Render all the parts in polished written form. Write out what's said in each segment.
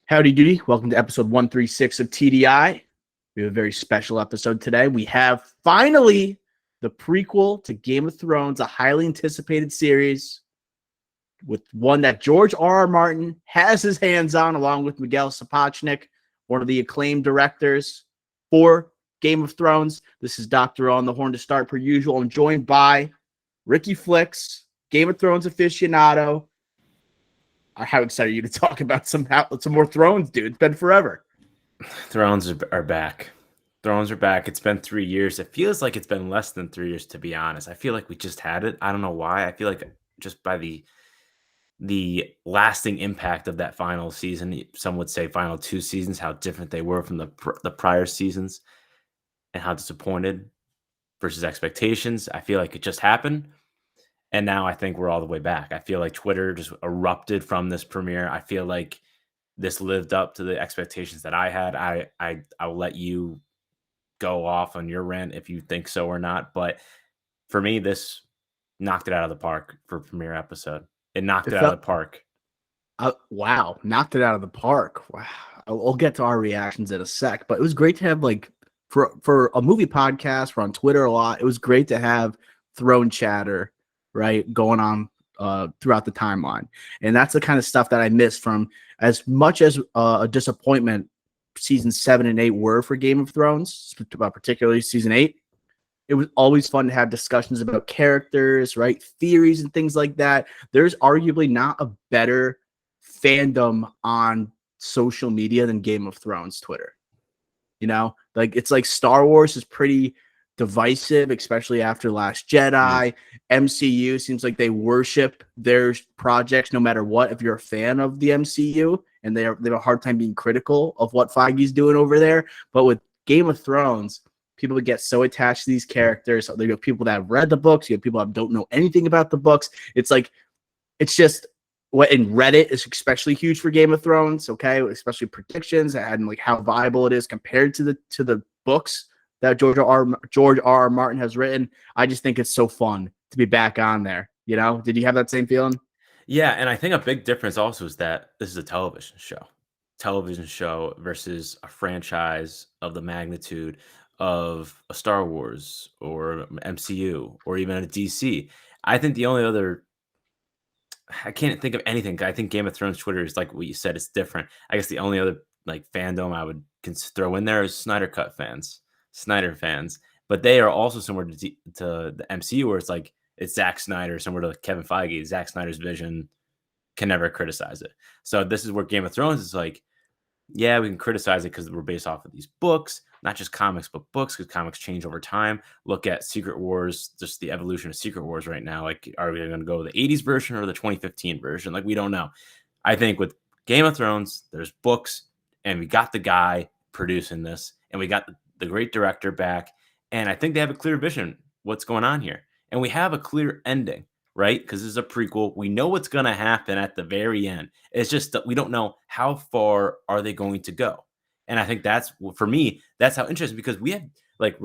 Howdy doody. Welcome to episode 136 of TDI. We have a very special episode today. We have finally the prequel to Game of Thrones, a highly anticipated series with one that George R.R. Martin has his hands on, along with Miguel Sapochnik, one of the acclaimed directors for Game of Thrones. This is Dr. on the horn to start per usual. I'm joined by Ricky Flicks, Game of Thrones aficionado. How excited are you to talk about some more Thrones, dude? It's been forever. Thrones are back. Thrones are back. It's been 3 years. It feels like it's been less than 3 years, to be honest. I feel like we just had it. I don't know why. I feel like just by the lasting impact of that final season, some would say final 2 seasons, how different they were from the prior seasons, and how disappointed versus expectations. I feel like it just happened. And now I think we're all the way back. I feel like Twitter just erupted from this premiere. I feel like this lived up to the expectations that I had. I'll let you go off on your rant if you think so or not. But for me, this knocked it out of the park for premiere episode. It knocked it out of the park. Wow, knocked it out of the park. Wow. I'll get to our reactions in a sec, but it was great to have, like, for a movie podcast, we're on Twitter a lot. It was great to have throne chatter, right, going on throughout the timeline. And that's the kind of stuff that I missed from, as much as a disappointment seasons 7 and 8 were for Game of Thrones, particularly season 8. It was always fun to have discussions about characters, right? Theories and things like that. There's arguably not a better fandom on social media than Game of Thrones Twitter. You know, like, it's like Star Wars is pretty divisive, especially after Last Jedi. MCU seems like they worship their projects no matter what. If you're a fan of the MCU, and they have a hard time being critical of what Feige's doing over there. But with Game of Thrones, people get so attached to these characters. So you have people that have read the books, you have people that don't know anything about the books. It's like, it's just what in Reddit is especially huge for Game of Thrones, okay? Especially predictions and like how viable it is compared to the books that George R.R. Martin has written. I just think it's so fun to be back on there. You know, did you have that same feeling? Yeah, and I think a big difference also is that this is a television show versus a franchise of the magnitude of a Star Wars or MCU or even a DC. I think the only other I can't think of anything. I think Game of Thrones Twitter is like what you said. It's different. I guess the only other like fandom I would throw in there is Snyder fans. But they are also similar to the MCU, where it's Zack Snyder, similar to Kevin Feige. Zack Snyder's vision, can never criticize it. So this is where Game of Thrones is like, yeah, we can criticize it because we're based off of these books, not just comics, but books, because comics change over time. Look at Secret Wars, just the evolution of Secret Wars right now. Like, are we going to go the 80s version or the 2015 version? Like, we don't know. I think with Game of Thrones, there's books, and we got the guy producing this, and we got the great director back, and I think they have a clear vision what's going on here. And we have a clear ending, right? Because this is a prequel. We know what's going to happen at the very end. It's just that we don't know how far are they going to go. And I think that's, for me, that's how interesting, because we have like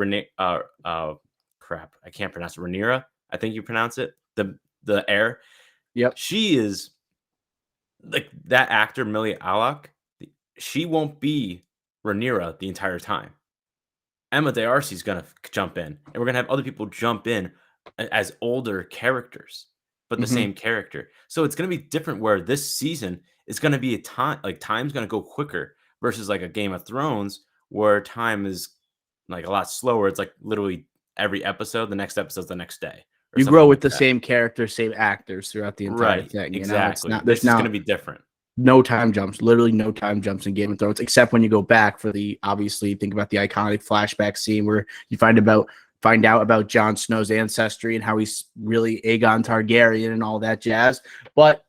crap, I can't pronounce it. Rhaenyra, I think you pronounce it. The heir. Yep. She is like that actor, Millie Alcock. She won't be Rhaenyra the entire time. Emma D'Arcy is going to jump in, and we're going to have other people jump in as older characters, but the same character. So it's going to be different, where this season is going to be a time, like, time's going to go quicker versus like a Game of Thrones where time is like a lot slower. It's like literally every episode, the next episode's the next day. You grow with the same characters, same actors throughout the entire thing. You Exactly. know, This is going to be different. No time jumps, literally no time jumps in Game of Thrones, except when you go back for obviously think about the iconic flashback scene where you find out about Jon Snow's ancestry and how he's really Aegon Targaryen and all that jazz. But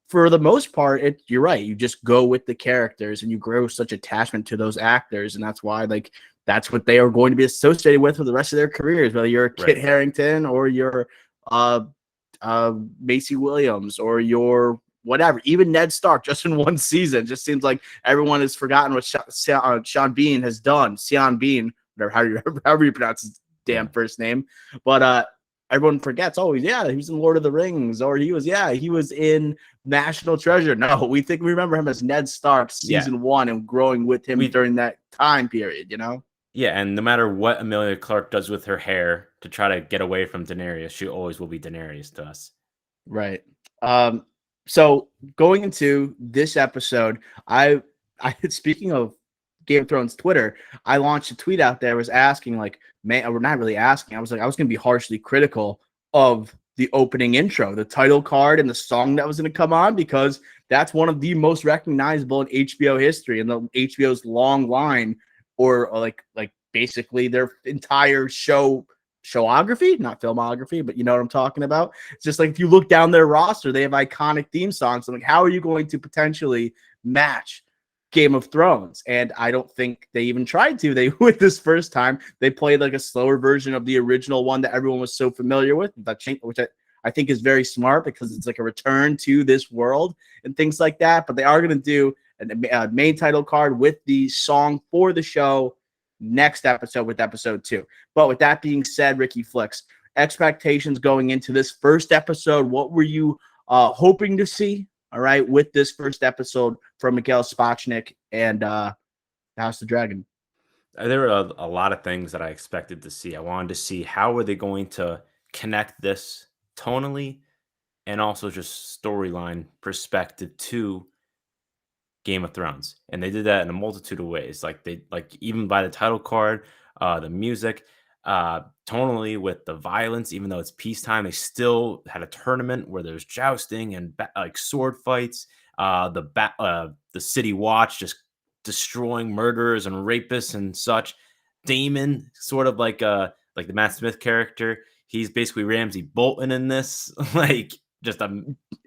for the most part, you're right. You just go with the characters and you grow such attachment to those actors. And that's why, like, that's what they are going to be associated with for the rest of their careers, whether you're Kit Harington or you're Macy Williams or you're whatever. Even Ned Stark, just in one season, just seems like everyone has forgotten what Sean Bean has done. Sean Bean, whatever, however you pronounce his damn first name. But everyone forgets. Oh, yeah, he was in Lord of the Rings, or he was in National Treasure. No, we remember him as Ned Stark Yeah. season 1 and growing with him We during that time period, you know? Yeah, and no matter what Emilia Clarke does with her hair to try to get away from Daenerys, she always will be Daenerys to us. Right. So going into this episode, I speaking of Game of Thrones Twitter, I launched a tweet out there, was asking, like, man, we're not really asking. I was gonna be harshly critical of the opening intro, the title card, and the song that was gonna come on, because that's one of the most recognizable in HBO history, and the HBO's long line, or like basically their entire showography, not filmography, but you know what I'm talking about. It's just like, if you look down their roster, they have iconic theme songs. I'm like, how are you going to potentially match Game of Thrones? And I don't think they even tried to. They with this first time, they played like a slower version of the original one that everyone was so familiar with, which I think is very smart, because it's like a return to this world and things like that. But they are going to do a main title card with the song for the show next episode, with episode 2. But with that being said, Ricky Flicks, expectations going into this first episode, what were you hoping to see, all right, with this first episode from Miguel Sapochnik and House of the Dragon? There were a lot of things that I expected to see. I wanted to see how were they going to connect this tonally and also just storyline perspective to Game of Thrones, and they did that in a multitude of ways. Like even by the title card, the music, tonally with the violence. Even though it's peacetime, they still had a tournament where there's jousting and like sword fights. The city watch just destroying murderers and rapists and such. Damon, sort of like the Matt Smith character, he's basically Ramsay Bolton in this, like just a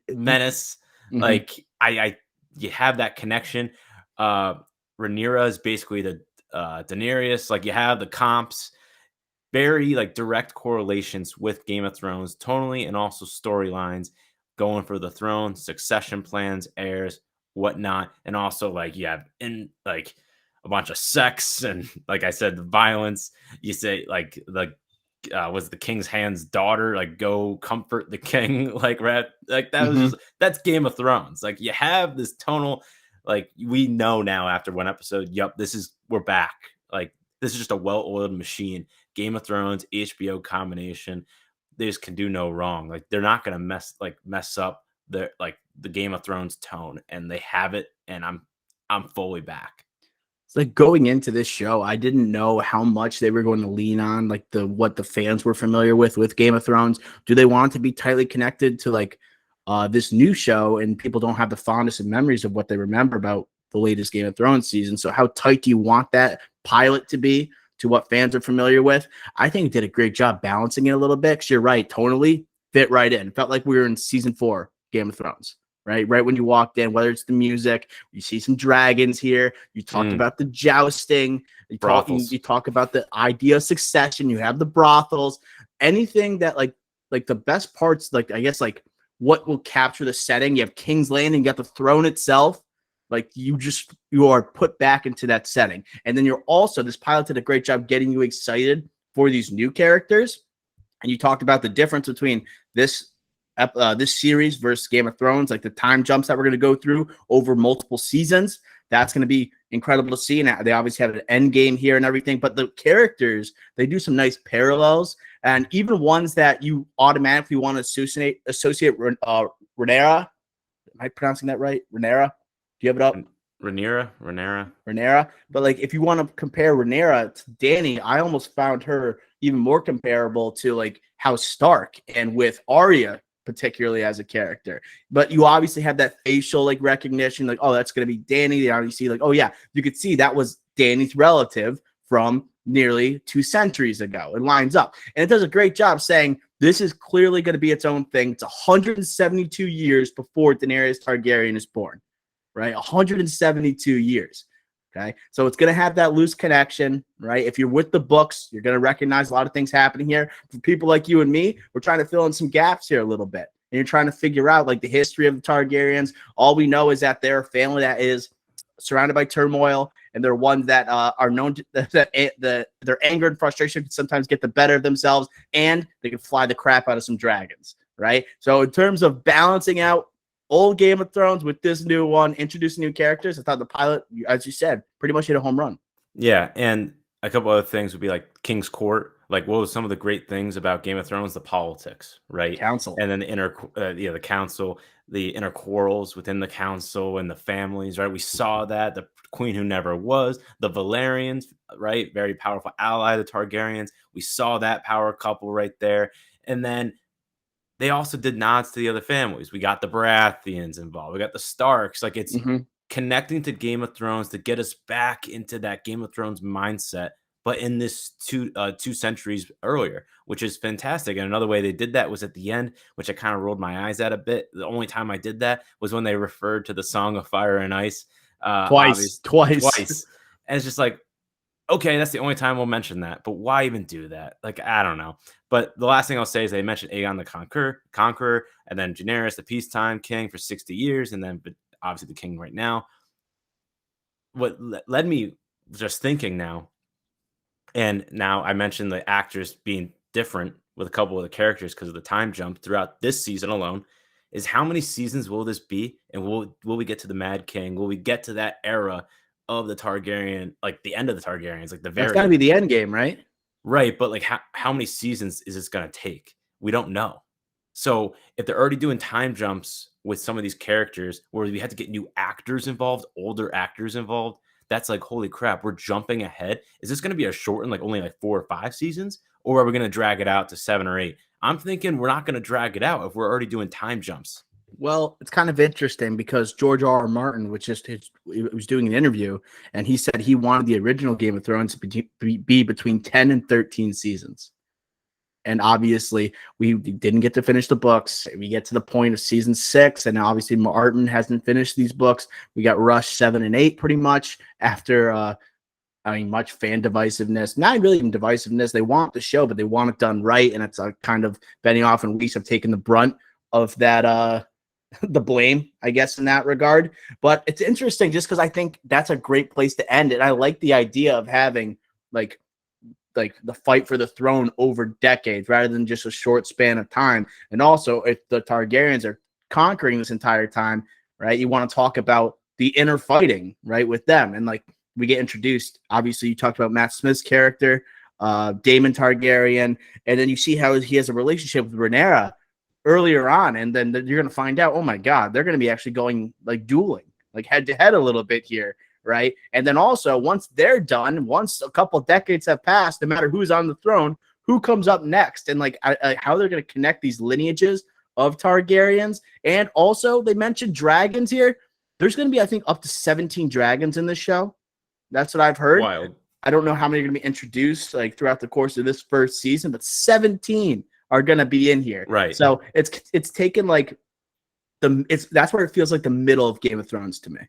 menace. Mm-hmm. Like I you have that connection. Rhaenyra is basically the Daenerys. Like, you have the comps, very like direct correlations with Game of Thrones, tonally and also storylines, going for the throne, succession plans, heirs, whatnot, and also like you have in like a bunch of sex and, like I said, the violence. You say like was the king's hand's daughter, like, go comfort the king, like like that was just, that's Game of Thrones. Like, you have this tonal, like, we know now after one episode, yep, we're back. Like, this is just a well-oiled machine. Game of Thrones, HBO combination, they just can do no wrong. Like, they're not gonna mess up the Game of Thrones tone, and they have it, and I'm fully back. Like, going into this show, I didn't know how much they were going to lean on like what the fans were familiar with Game of Thrones. Do they want it to be tightly connected to like this new show, and people don't have the fondest of memories of what they remember about the latest Game of Thrones season? So how tight do you want that pilot to be to what fans are familiar with? I think it did a great job balancing it a little bit, because you're right, tonally fit right in. Felt like we were in season 4 Game of Thrones. Right when you walked in, whether it's the music, you see some dragons here. You talked about the jousting. You talk about the idea of succession. You have the brothels. Anything that like the best parts, like, I guess, like, what will capture the setting. You have King's Landing. You got the throne itself. Like, you are put back into that setting, and then you're also, this pilot did a great job getting you excited for these new characters. And you talked about the difference between this series versus Game of Thrones, like the time jumps that we're going to go through over multiple seasons. That's going to be incredible to see. And they obviously have an end game here and everything, but the characters, they do some nice parallels, and even ones that you automatically want to associate Rhaenyra. Am I pronouncing that right? Rhaenyra? Do you have it up? Rhaenyra. But like, if you want to compare Rhaenyra to Dany, I almost found her even more comparable to like House Stark, and with Arya particularly as a character. But you obviously have that facial like recognition, like, oh, that's going to be Dany. You obviously, like, oh yeah, you could see that was Dany's relative from nearly 2 centuries ago. It lines up, and it does a great job saying this is clearly going to be its own thing. It's 172 years before Daenerys Targaryen is born, right? 172 years. Okay, so it's going to have that loose connection, right? If you're with the books, you're going to recognize a lot of things happening here. For people like you and me, we're trying to fill in some gaps here a little bit. And you're trying to figure out like the history of the Targaryens. All we know is that they're a family that is surrounded by turmoil, and they're ones that are known to, their anger and frustration can sometimes get the better of themselves, and they can fly the crap out of some dragons, right? So in terms of balancing out old Game of Thrones with this new one, introducing new characters, I thought the pilot, as you said, pretty much hit a home run. Yeah, and a couple other things would be like King's Court. Like, what was some of the great things about Game of Thrones? The politics, right? Council. And then the council, the inner quarrels within the council and the families, right? We saw that the Queen who never was, the Valerians, right? Very powerful ally, the Targaryens. We saw that power couple right there, and then they also did nods to the other families. We got the Baratheons involved. We got the Starks. Like, it's connecting to Game of Thrones to get us back into that Game of Thrones mindset, but in this two centuries earlier, which is fantastic. And another way they did that was at the end, which I kind of rolled my eyes at a bit. The only time I did that was when they referred to the Song of Fire and Ice. Twice. And it's just like, okay, that's the only time we'll mention that, but why even do that? Like, I don't know. But the last thing I'll say is they mentioned Aegon the Conqueror, and then Daenerys, the peacetime king for 60 years, and then obviously the king right now. What led me just thinking now, and now I mentioned the actors being different with a couple of the characters because of the time jump throughout this season alone, is how many seasons will this be? And will we get to the Mad King? Will we get to that era of the Targaryen, like the end of the Targaryens, like the very— That's got to be the end game, right? Right, but like how many seasons is this going to take? We don't know. So if they're already doing time jumps with some of these characters where we had to get new actors involved, older actors involved, that's like, holy crap, we're jumping ahead. Is this going to be a shortened, like only like 4 or 5 seasons? Or are we going to drag it out to 7 or 8? I'm thinking we're not going to drag it out if we're already doing time jumps. Well, it's kind of interesting because George R. R. Martin was doing an interview, and he said he wanted the original Game of Thrones to be between 10 and 13 seasons. And obviously, we didn't get to finish the books. We get to the point of season 6, and obviously Martin hasn't finished these books. We got rushed 7 and 8 pretty much after much fan divisiveness. Not really even divisiveness. They want the show, but they want it done right, and it's kind of Benioff and Weiss have taken the brunt of that the blame, I guess, in that regard. But it's interesting just because I think that's a great place to end it. I like the idea of having like the fight for the throne over decades rather than just a short span of time. And also, if the Targaryens are conquering this entire time, right, you want to talk about the inner fighting, right, with them. And like we get introduced, obviously you talked about Matt Smith's character, Daemon Targaryen, and then you see how he has a relationship with Rhaenyra earlier on, and then you're going to find out, oh my God, they're going to be actually going like dueling, like head to head a little bit here, right? And then also, once they're done, once a couple decades have passed, no matter who's on the throne, who comes up next, and like how they're going to connect these lineages of Targaryens. And also, they mentioned dragons here. There's going to be, I think, up to 17 dragons in this show. That's what I've heard. Wild. I don't know how many are going to be introduced like throughout the course of this first season, but 17 are going to be in here. Right. So it's taken like that's where it feels like the middle of Game of Thrones to me,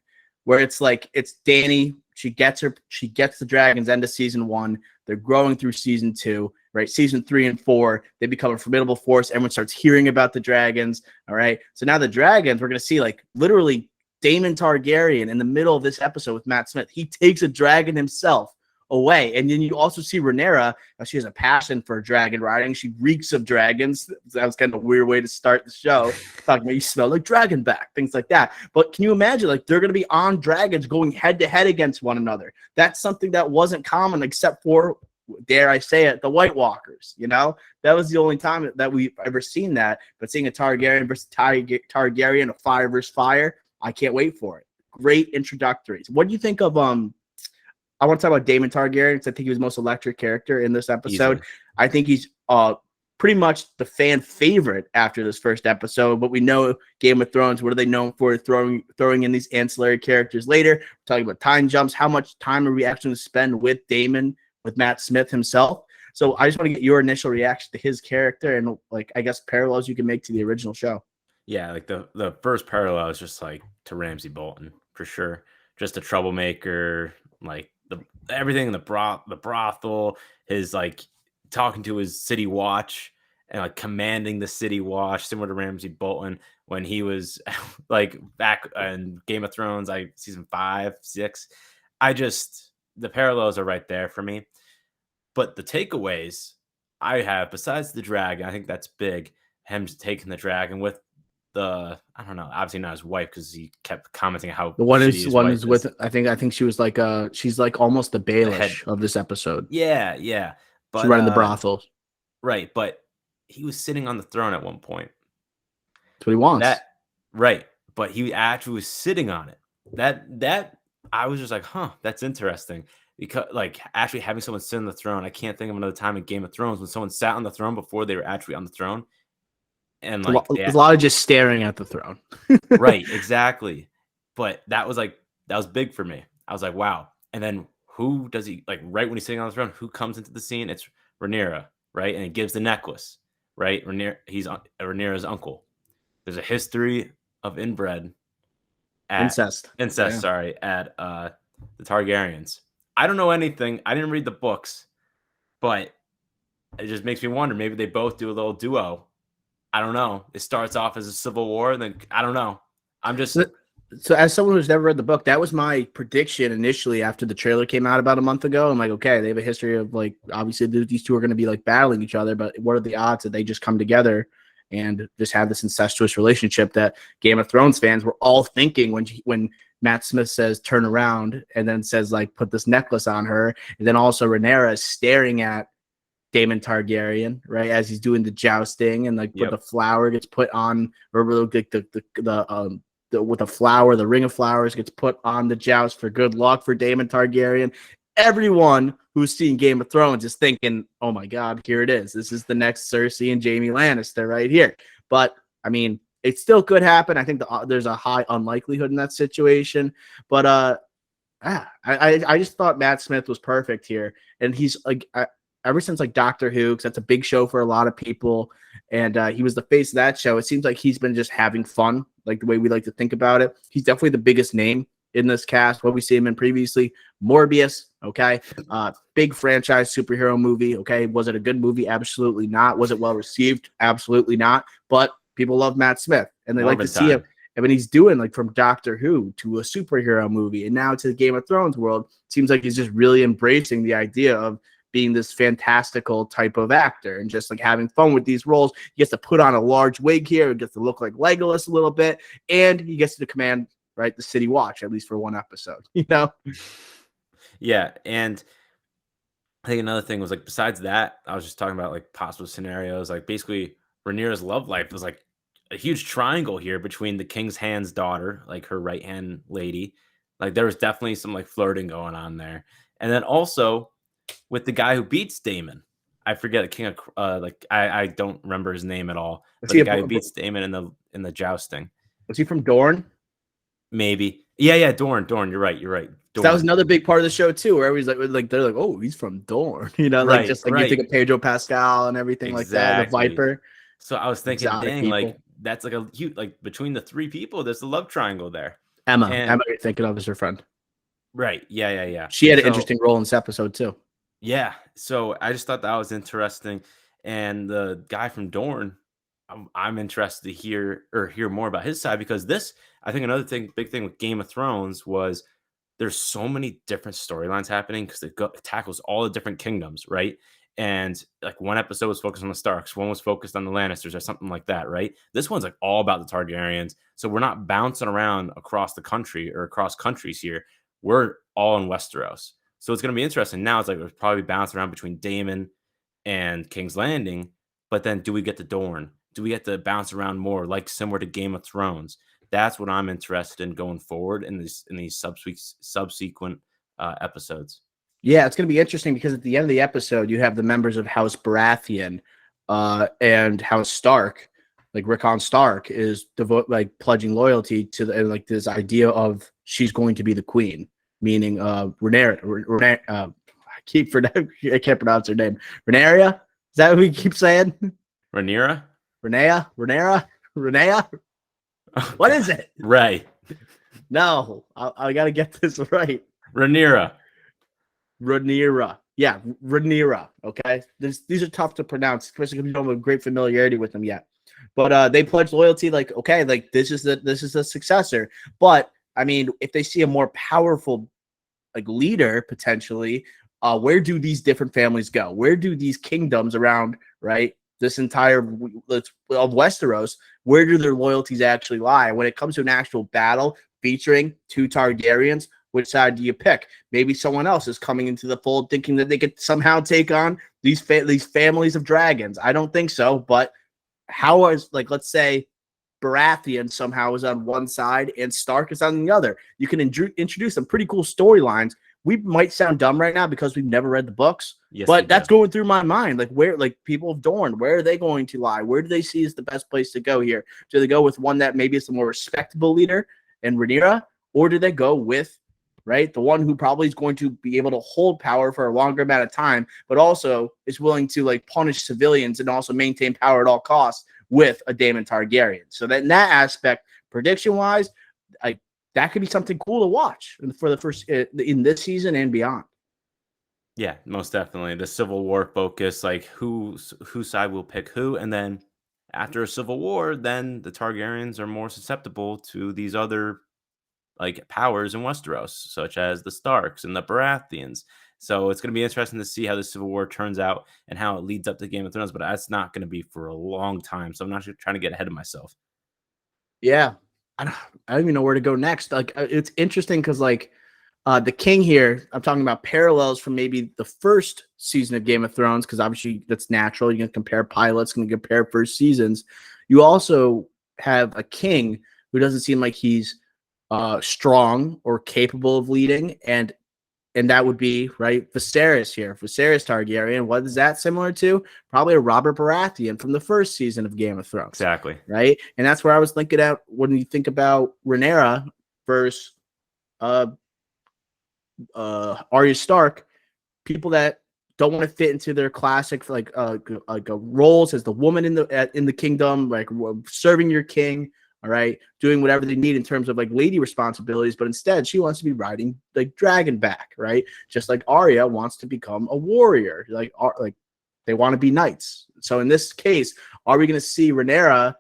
where it's like it's Dany, she gets the dragons end of season 1. They're growing through season 2, right? Season 3 and 4, they become a formidable force. Everyone starts hearing about the dragons. All right. So now the dragons, we're going to see like literally Daemon Targaryen in the middle of this episode with Matt Smith. He takes a dragon himself away. And then you also see Rhaenyra. She has a passion for dragon riding. She reeks of dragons. That was kind of a weird way to start the show. Talking about you smell like dragon back, things like that. But can you imagine, like, they're going to be on dragons going head to head against one another? That's something that wasn't common except for, dare I say it, the White Walkers. You know, that was the only time that we've ever seen that. But seeing a Targaryen versus Targaryen, a fire versus fire, I can't wait for it. Great introductories. What do you think of I want to talk about Daemon Targaryen because I think he was the most electric character in this episode. Easily. I think he's pretty much the fan favorite after this first episode. But we know Game of Thrones, what are they known for? Throwing in these ancillary characters later. We're talking about time jumps. How much time are we actually going to spend with Daemon, with Matt Smith himself? So I just want to get your initial reaction to his character and, like, I guess parallels you can make to the original show. Yeah, like the first parallel is just like to Ramsay Bolton for sure. Just a troublemaker, like everything in the brothel, his like talking to his city watch and like commanding the city watch, similar to Ramsay Bolton. when he was like back in Game of Thrones, like season 5, 6. The parallels are right there for me. But the takeaways I have, besides the dragon, I think that's big. Him taking the dragon with I don't know, obviously not his wife, because he kept commenting how The one shitty is his one wife is is. with. I think she was like she's like almost the The head, Baelish of this episode. yeah, yeah. She's But running the brothel. right, but he was sitting on the throne at one point. That's what he wants. That right, but he actually was sitting on it. That I was just like, huh, that's interesting. Because like actually having someone sit on the throne, I can't think of another time in Game of Thrones when someone sat on the throne before they were actually on the throne, and like It's a lot of just staring at the throne. right, exactly. But that was big for me. I was like, wow. And then who does he like right when he's sitting on the throne? Who comes into the scene? It's Rhaenyra, right? And he gives the necklace, right? He's Rhaenyra's uncle. There's a history of inbred Incest. incest, Yeah. sorry, at the Targaryens. I don't know anything. I didn't read the books, but it just makes me wonder. Maybe they both do a little duo. I don't know. It starts off as a civil war, and then I don't know. I'm just So as someone who's never read the book, that was my prediction initially after the trailer came out about a month ago. I'm like, okay, they have a history of like, obviously these two are going to be like battling each other, but what are the odds that they just come together and just have this incestuous relationship that Game of Thrones fans were all thinking when Matt Smith says turn around and then says like put this necklace on her, and then also Rhaenyra is staring at Daemon Targaryen, right, as he's doing the jousting, and like the flower gets put on, or like with a flower, the ring of flowers gets put on the joust for good luck for Daemon Targaryen. Everyone who's seen Game of Thrones is thinking, "Oh my God, here it is! This is the next Cersei and Jaime Lannister right here." But I mean, it still could happen. I think there's a high unlikelihood in that situation. But I just thought Matt Smith was perfect here, and he's like ever since like Doctor Who, because that's a big show for a lot of people, and he was the face of that show. It seems like he's been just having fun, like the way we like to think about it. He's definitely the biggest name in this cast. What we see him in previously, Morbius, okay, big franchise superhero movie, okay. Was it a good movie? Absolutely not. Was it well received? Absolutely not. But people love Matt Smith, and they like to see him. I mean, he's doing like from Doctor Who to a superhero movie, and now to the Game of Thrones world. Seems like he's just really embracing the idea of being this fantastical type of actor and just like having fun with these roles. He gets to put on a large wig here. He gets to look like Legolas a little bit, and he gets to command the City Watch, at least for one episode, you know? Yeah. And I think another thing was like, besides that, I was just talking about like possible scenarios. Like basically Rhaenyra's love life was like a huge triangle here between the King's Hand's daughter, like her right hand lady. Like there was definitely some like flirting going on there. And then also with the guy who beats Daemon. I forget King of I don't remember his name at all. But the guy who beats Daemon in the jousting. Was he from Dorne? Maybe. Yeah, Dorne. You're right. Dorne. That was another big part of the show too, where everybody's like they're like, oh, he's from Dorne, you know, like just like you think of Pedro Pascal and everything like that, the Viper. So I was thinking, dang, like that's like a huge, like between the three people, there's a love triangle there. Emma, you're thinking of as her friend, right? Yeah. She had an interesting role in this episode too. Yeah, so I just thought that was interesting, and the guy from Dorne, I'm interested to hear more about his side, because I think another big thing with Game of Thrones was there's so many different storylines happening because it tackles all the different kingdoms, right? And like one episode was focused on the Starks, one was focused on the Lannisters or something like that, right? This one's like all about the Targaryens, so we're not bouncing around across the country or across countries here. We're all in Westeros. So it's going to be interesting. Now it's like we're probably bouncing around between Daemon and King's Landing, but then do we get to Dorne? Do we get to bounce around more, like similar to Game of Thrones? That's what I'm interested in going forward in these subsequent episodes. Yeah, it's going to be interesting because at the end of the episode, you have the members of House Baratheon and House Stark. Like Rickon Stark is pledging loyalty to like this idea of she's going to be the queen. Meaning Rhaenyra, I can't pronounce her name. Rhaenyra? Is that what we keep saying? Rhaenyra? Rhaenyra? What is it? Ray. No, I got to get this right. Rhaenyra. Yeah, Rhaenyra. Okay, these are tough to pronounce, especially because we don't have a great familiarity with them yet. but they pledged loyalty. Like, okay, like this is the successor. But I mean, if they see a more powerful like leader potentially, where do these different families go? Where do these kingdoms around, right, this entire of Westeros, where do their loyalties actually lie when it comes to an actual battle featuring two Targaryens? Which side do you pick? Maybe someone else is coming into the fold thinking that they could somehow take on these families of dragons. I don't think so. But how is, like, let's say Baratheon somehow is on one side and Stark is on the other. You can introduce some pretty cool storylines. We might sound dumb right now because we've never read the books, Yes, but that's do. going through my mind. Like, where, like, people of Dorne, where are they going to lie? Where do they see is the best place to go here? Do they go with one that maybe is a more respectable leader in Rhaenyra, or do they go with, right, the one who probably is going to be able to hold power for a longer amount of time, but also is willing to like punish civilians and also maintain power at all costs with a Daemon Targaryen? So that in that aspect, prediction wise, like that could be something cool to watch for the first in this season and beyond. Yeah, most definitely. The Civil War focus, like whose side will pick who, and then after a civil war, then the Targaryens are more susceptible to these other like powers in Westeros, such as the Starks and the Baratheons. So it's going to be interesting to see how the Civil War turns out and how it leads up to Game of Thrones. But that's not going to be for a long time, so I'm not trying to get ahead of myself. Yeah, I don't even know where to go next. Like, it's interesting because like the King here, I'm talking about parallels from maybe the first season of Game of Thrones, because obviously that's natural. You can compare pilots, can compare first seasons. You also have a king who doesn't seem like he's strong or capable of leading, and that would be, right, Viserys here. Viserys Targaryen. What is that similar to? Probably a Robert Baratheon from the first season of Game of Thrones. Exactly. Right? And that's where I was thinking out when you think about Rhaenyra versus uh Arya Stark, people that don't want to fit into their classic roles as the woman in the kingdom, like serving your king, all right, doing whatever they need in terms of like lady responsibilities, but instead she wants to be riding like dragon back, right? Just like Arya wants to become a warrior, like they want to be knights. So in this case, are we going to see Rhaenyra,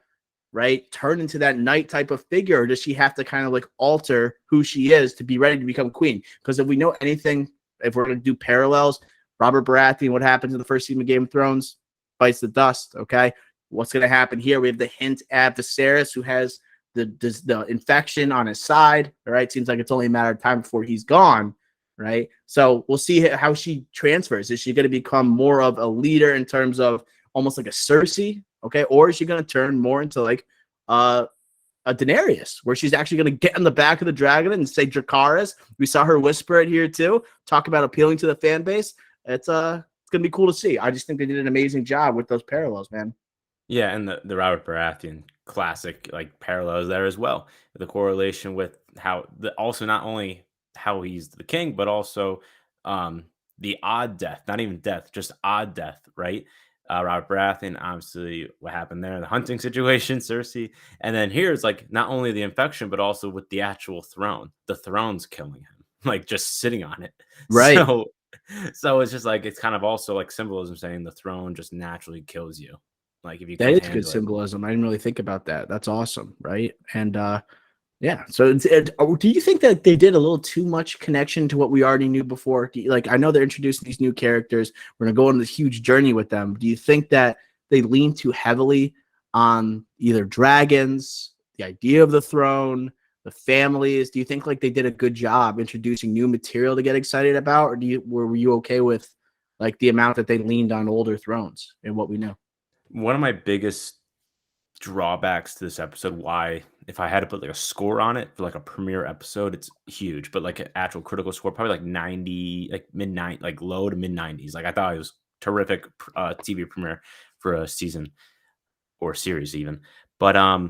right, turn into that knight type of figure, or does she have to kind of like alter who she is to be ready to become queen? Because if we know anything, if we're going to do parallels, Robert Baratheon, what happens in the first season of Game of Thrones, bites the dust. Okay, what's going to happen here? We have the hint at Viserys, who has the infection on his side. All right, seems like it's only a matter of time before he's gone. Right, so we'll see how she transfers. Is she going to become more of a leader in terms of almost like a Cersei? Okay, or is she going to turn more into like a Daenerys, where she's actually going to get on the back of the dragon and say Dracarys? We saw her whisper it here too. Talk about appealing to the fan base. It's going to be cool to see. I just think they did an amazing job with those parallels, man. Yeah, and the Robert Baratheon classic like parallels there as well. The correlation with how also not only how he's the king, but also um the odd death, not even death, just odd death, right? Robert Baratheon, obviously what happened there, the hunting situation, Cersei, and then here's like not only the infection, but also with the actual throne. The throne's killing him, like just sitting on it. Right. So it's just like it's kind of also like symbolism saying the throne just naturally kills you. Like if you That can't is good handle it. symbolism. I didn't really think about that. That's awesome, right? And yeah. So do you think that they did a little too much connection to what we already knew before? Like, I know they're introducing these new characters. We're gonna go on this huge journey with them. Do you think that they lean too heavily on either dragons, the idea of the throne, the families? Do you think like they did a good job introducing new material to get excited about, or were you okay with like the amount that they leaned on older thrones and what we know? One of my biggest drawbacks to this episode, why if I had to put like a score on it for like a premiere episode, it's huge, but like an actual critical score, probably like 90, like midnight, like low to mid 90s. Like I thought it was terrific TV premiere for a season or series even. But I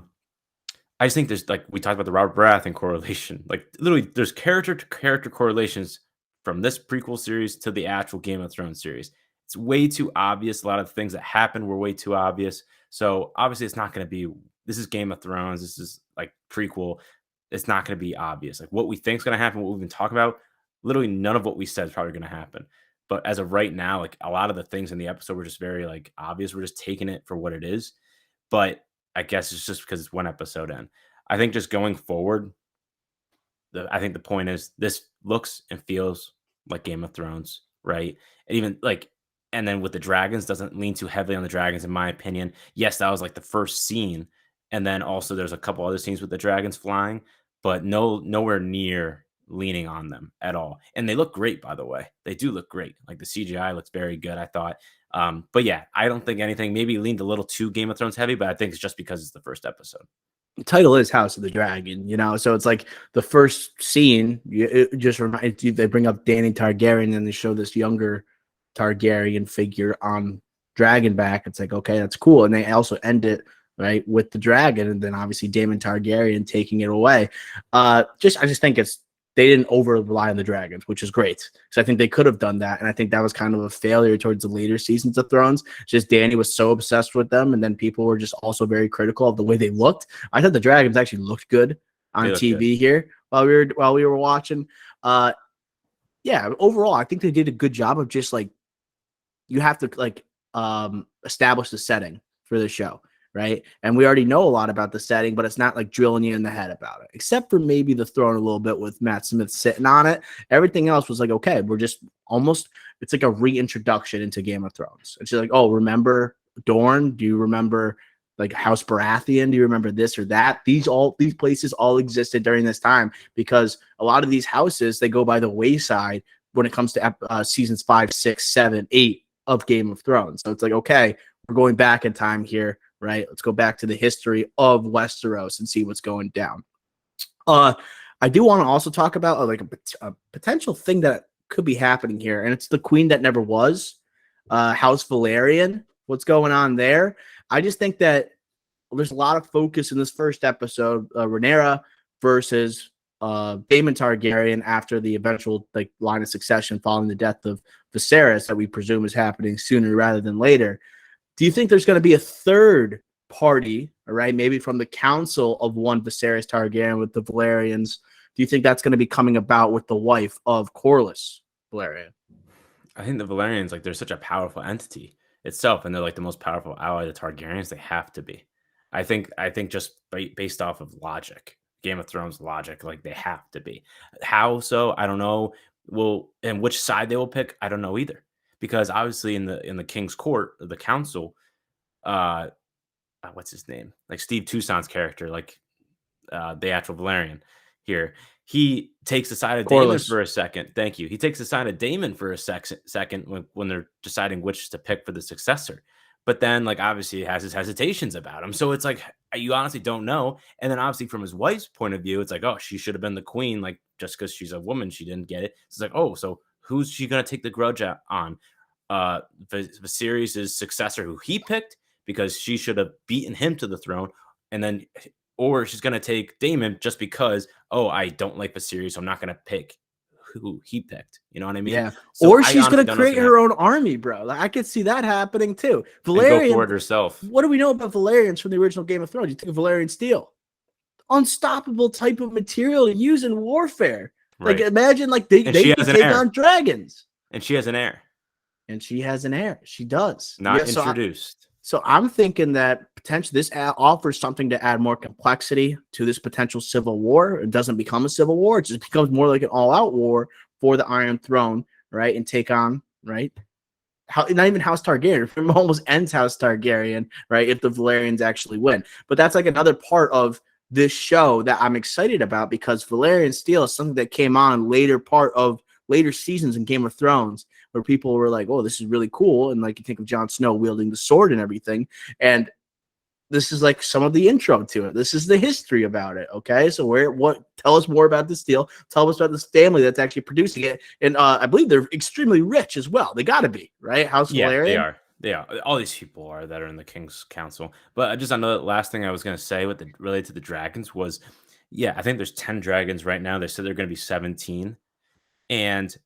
just think there's like we talked about the Robert Baratheon correlation. Like literally there's character to character correlations from this prequel series to the actual Game of Thrones series. It's way too obvious. A lot of the things that happened were way too obvious. So obviously it's not going to be this is Game of Thrones. This is like prequel. It's not going to be obvious. Like what we think is going to happen, what we've been talking about, literally none of what we said is probably going to happen. But as of right now, like a lot of the things in the episode were just very like obvious. We're just taking it for what it is. But I guess it's just because it's one episode in. I think just going forward, I think the point is this looks and feels like Game of Thrones, right? And even like, and then with the dragons, doesn't lean too heavily on the dragons, in my opinion. Yes, that was like the first scene, and then also there's a couple other scenes with the dragons flying, but nowhere near leaning on them at all. And they look great, by the way. They do look great. Like the CGI looks very good, I thought. But yeah, I don't think anything maybe leaned a little too Game of Thrones heavy, but I think it's just because it's the first episode. The title is House of the Dragon, you know, so it's like the first scene. It just reminds you. They bring up Dany Targaryen, and they show this younger Targaryen figure on Dragonback. It's like, okay, that's cool, and they also end it right with the dragon, and then obviously Daemon Targaryen taking it away. I just think they didn't over rely on the dragons, which is great. So I think they could have done that. And I think that was kind of a failure towards the later seasons of Thrones. Just Dany was so obsessed with them. And then people were just also very critical of the way they looked. I thought the dragons actually looked good on TV here while we were watching. Yeah, overall, I think they did a good job of just like, you have to like establish the setting for the show. Right. And we already know a lot about the setting, but it's not like drilling you in the head about it, except for maybe the throne a little bit with Matt Smith sitting on it. Everything else was like, okay, we're just almost, it's like a reintroduction into Game of Thrones. It's just like, oh, remember Dorne? Do you remember like House Baratheon? Do you remember this or that? These places all existed during this time because a lot of these houses, they go by the wayside when it comes to seasons 5, 6, 7, 8 of Game of Thrones. So it's like, okay, we're going back in time here. Right, let's go back to the history of Westeros and see what's going down. I do want to also talk about like a potential thing that could be happening here, and it's the Queen that never was, House Velaryon. What's going on there? I just think that there's a lot of focus in this first episode, Rhaenyra versus Daemon Targaryen after the eventual like line of succession following the death of Viserys that we presume is happening sooner rather than later. Do you think there's going to be a third party, all right, maybe from the council of one Viserys Targaryen with the Velaryons? Do you think that's going to be coming about with the wife of Corlys Velaryon? I think the Velaryons, like, they're such a powerful entity itself, and they're like the most powerful ally of the Targaryens. They have to be. I think just based off of logic, Game of Thrones logic, like they have to be. How so? I don't know. Well, and which side they will pick, I don't know either. Because obviously in the King's Court, the council, what's his name? Like Steve Toussaint's character, like the actual Velaryon here, he takes the side of Daemon for a second. Thank you. He takes the side of Daemon for a second when they're deciding which to pick for the successor. But then, like, obviously, he has his hesitations about him. So it's like, you honestly don't know. And then, obviously, from his wife's point of view, it's like, oh, she should have been the queen. Like, just because she's a woman, she didn't get it. So it's like, oh, so who's she going to take the grudge on? Viserys' successor, who he picked, because she should have beaten him to the throne. And then, or she's going to take Daemon just because, oh, I don't like Viserys, so I'm not going to pick who he picked. You know what I mean? Yeah. So or she's going to create her own army, bro. Like, I could see that happening too. Velaryon, go for it herself. What do we know about Velaryons from the original Game of Thrones? You think of Valyrian steel, unstoppable type of material to use in warfare. Right. Like, imagine like they take on dragons. And she has an heir. And she has an heir. She does. Not introduced. So I'm thinking that potentially this offers something to add more complexity to this potential civil war. It doesn't become a civil war. It just becomes more like an all-out war for the Iron Throne, right? And take on, right? Not even House Targaryen. It almost ends House Targaryen, right? If the Velaryons actually win. But that's like another part of this show that I'm excited about because Valyrian steel is something that came on later seasons in Game of Thrones, where people were like, oh, this is really cool. And like you think of Jon Snow wielding the sword and everything. And this is like some of the intro to it. This is the history about it. Okay. So tell us more about this deal. Tell us about this family that's actually producing it. And I believe they're extremely rich as well. They gotta be, right? House Velaryon. They are. All these people are that are in the King's Council. But just another last thing I was going to say related to the dragons was, yeah, I think there's 10 dragons right now. They said they're going to be 17. And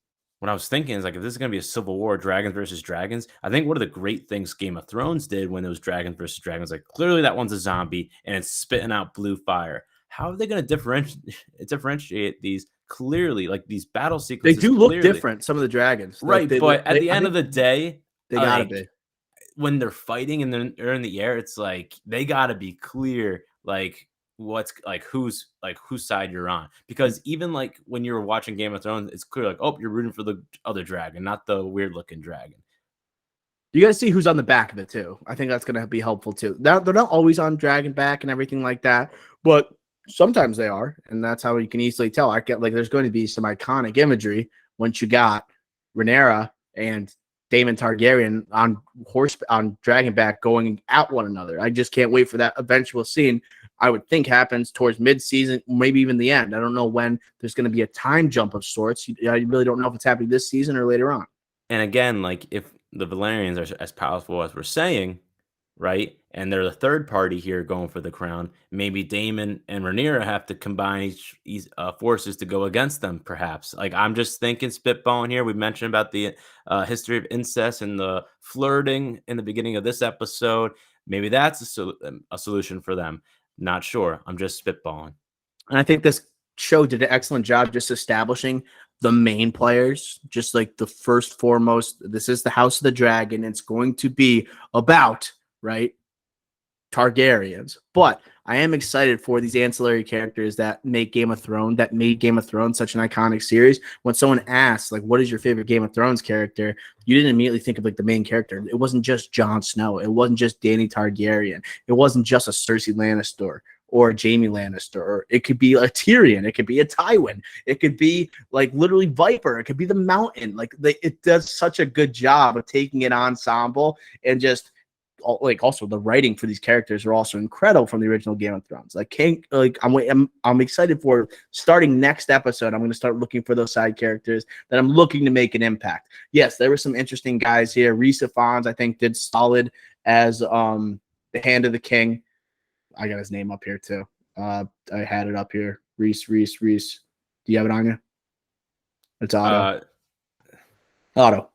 what I was thinking is like, if this is going to be a civil war, dragons versus dragons, I think one of the great things Game of Thrones did when it was dragons versus dragons, like clearly that one's a zombie and it's spitting out blue fire. How are they going to differentiate these clearly? Like these battle sequences, they do look different. Some of the dragons, right? But at the end of the day, they gotta be. when they're fighting and they're in the air, it's like they got to be clear, like what's like whose side you're on, because even like when you're watching Game of Thrones, it's clear like, oh, you're rooting for the other dragon, not the weird looking dragon. You got to see who's on the back of it too. I think that's going to be helpful too. Now, they're not always on dragon back and everything like that, but sometimes they are, and that's how you can easily tell. I get like there's going to be some iconic imagery once you got Rhaenyra and Daemon Targaryen on dragonback going at one another. I just can't wait for that eventual scene. I would think happens towards mid-season, maybe even the end. I don't know when there's going to be a time jump of sorts. You really don't know if it's happening this season or later on. And again, like if the Valerians are as powerful as we're saying, right? And they're the third party here going for the crown. Maybe Daemon and Rhaenyra have to combine forces to go against them, perhaps. Like I'm just thinking, spitballing here. We mentioned about the history of incest and the flirting in the beginning of this episode. Maybe that's a solution for them. Not sure. I'm just spitballing. And I think this show did an excellent job just establishing the main players, just like the first foremost. This is the House of the Dragon. It's going to be about, right, Targaryens. But I am excited for these ancillary characters that made Game of Thrones such an iconic series. When someone asks, like, what is your favorite Game of Thrones character? You didn't immediately think of like the main character. It wasn't just Jon Snow. It wasn't just Dany Targaryen. It wasn't just a Cersei Lannister or a Jaime Lannister, or it could be a Tyrion, it could be a Tywin, it could be like literally Viper, it could be the Mountain. Like it does such a good job of taking an ensemble, and just like also the writing for these characters are also incredible from the original Game of Thrones. I'm excited for starting next episode. I'm going to start looking for those side characters that I'm looking to make an impact. Yes, there were some interesting guys here. Rhys Ifans, I think, did solid as the Hand of the King. I got his name up here too. I had it up here. Rhys. Do you have it on you? It's Otto. Otto.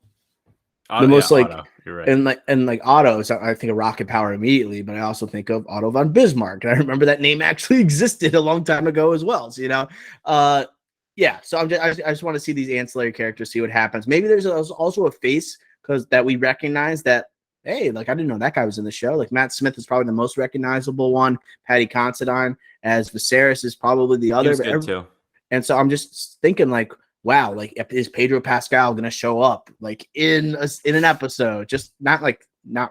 The most like, Otto. You're right. And like Otto, so I think of Rocket Power immediately, but I also think of Otto von Bismarck. And I remember that name actually existed a long time ago as well. So, yeah. So I just want to see these ancillary characters, see what happens. Maybe there's also a face because that we recognize that. Hey, like I didn't know that guy was in the show. Like Matt Smith is probably the most recognizable one. Paddy Considine as Viserys is probably the other. Good too. And so I'm just thinking like, wow, like is Pedro Pascal going to show up like in an episode? Just not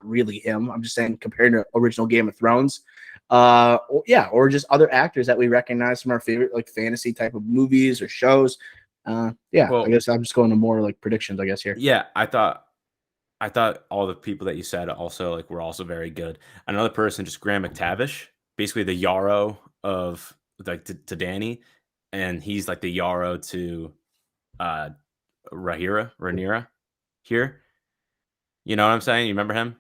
really him. I'm just saying compared to original Game of Thrones. Or just other actors that we recognize from our favorite like fantasy type of movies or shows. Well, I guess I'm just going to more like predictions, I guess here. Yeah, I thought all the people that you said also like were also very good. Another person, just Graham McTavish, basically the Yarrow of like to Dany, and he's like the Yarrow to Rhaenyra here. You know what I'm saying? You remember him?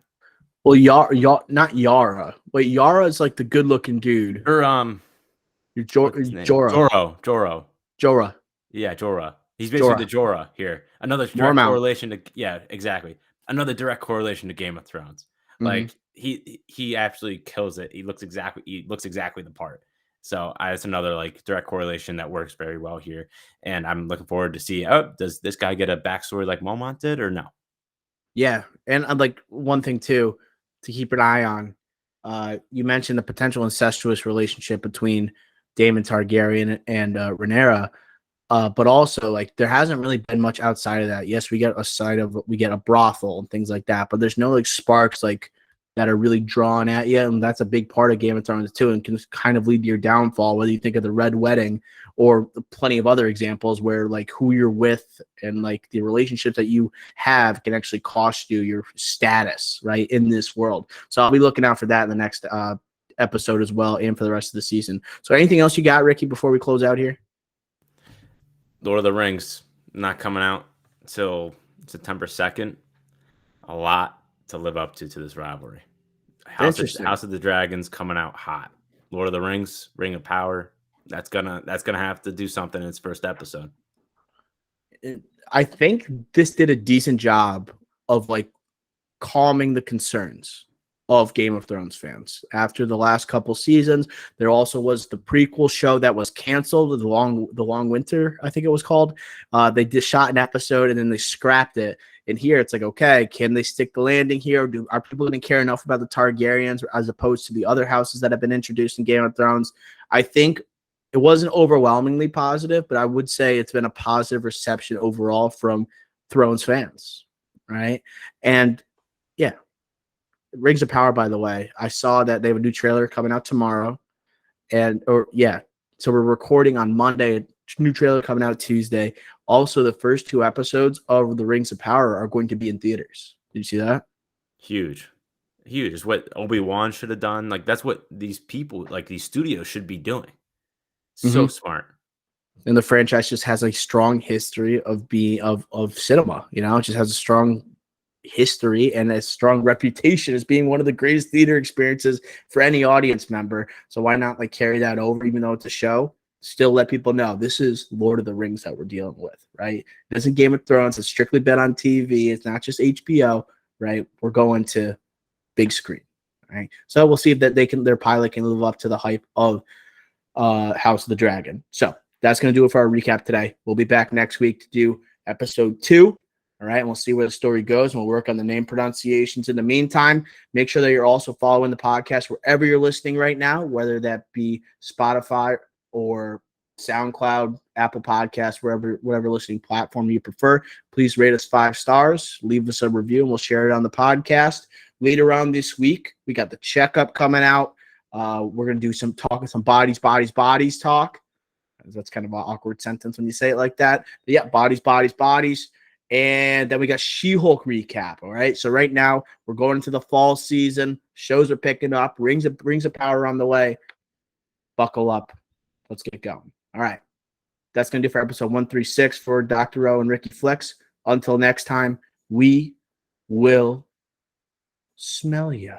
Well, not Yara. Wait, Yara is like the good-looking dude. Or Jorah. Jorah. Yeah, Jorah. He's basically the Jorah here. Another direct correlation to exactly. Another direct correlation to Game of Thrones. Mm-hmm. Like he actually kills it. He looks exactly the part. So it's another like direct correlation that works very well here. And I'm looking forward to see, does this guy get a backstory like Momont did or no? Yeah. And like one thing too, to keep an eye on, you mentioned the potential incestuous relationship between Daemon Targaryen and Rhaenyra. But also, like, there hasn't really been much outside of that. Yes, we get a brothel and things like that, but there's no like sparks like that are really drawn at you, and that's a big part of Game of Thrones too, and can kind of lead to your downfall. Whether you think of the Red Wedding or plenty of other examples where like who you're with and like the relationships that you have can actually cost you your status, right, in this world. So I'll be looking out for that in the next episode as well, and for the rest of the season. So anything else you got, Ricky, before we close out here? Lord of the Rings not coming out until September 2nd. A lot to live up to this rivalry. House of the Dragons coming out hot. Lord of the Rings, Ring of Power. That's gonna have to do something in its first episode. I think this did a decent job of like calming the concerns of Game of Thrones fans. After the last couple seasons, there also was the prequel show that was canceled, the Long Winter, I think it was called. They just shot an episode and then they scrapped it. And here it's like, okay, can they stick the landing here? Are people going to care enough about the Targaryens as opposed to the other houses that have been introduced in Game of Thrones? I think it wasn't overwhelmingly positive, but I would say it's been a positive reception overall from Thrones fans, right? And yeah, Rings of Power, by the way, I saw that they have a new trailer coming out tomorrow. So we're recording on Monday, new trailer coming out Tuesday. Also, the first 2 episodes of the Rings of Power are going to be in theaters. Did you see that? Huge. It's what Obi-Wan should have done. Like, that's what these people, like these studios, should be doing. So smart. And the franchise just has a strong history of cinema. You know, it just has a strong history and a strong reputation as being one of the greatest theater experiences for any audience member. So why not like carry that over, even though it's a show? Still let people know this is Lord of the Rings that we're dealing with, right? It isn't Game of Thrones. It's strictly been on TV. It's not just HBO, right? We're going to big screen, right? So we'll see if their pilot can live up to the hype of House of the Dragon. So that's going to do it for our recap today. We'll be back next week to do episode 2. All right, and we'll see where the story goes, and we'll work on the name pronunciations. In the meantime, make sure that you're also following the podcast wherever you're listening right now, whether that be Spotify or SoundCloud, Apple Podcasts, whatever listening platform you prefer. Please rate us 5 stars, leave us a review, and we'll share it on the podcast. Later on this week, we got the checkup coming out. We're going to do some bodies talk. That's kind of an awkward sentence when you say it like that. But yeah, bodies. And then we got She-Hulk recap. All right. So right now we're going into the fall season. Shows are picking up. Rings of Power on the way. Buckle up. Let's get going. All right. That's going to do for episode 136 for Dr. O and Ricky Flex. Until next time, we will smell ya.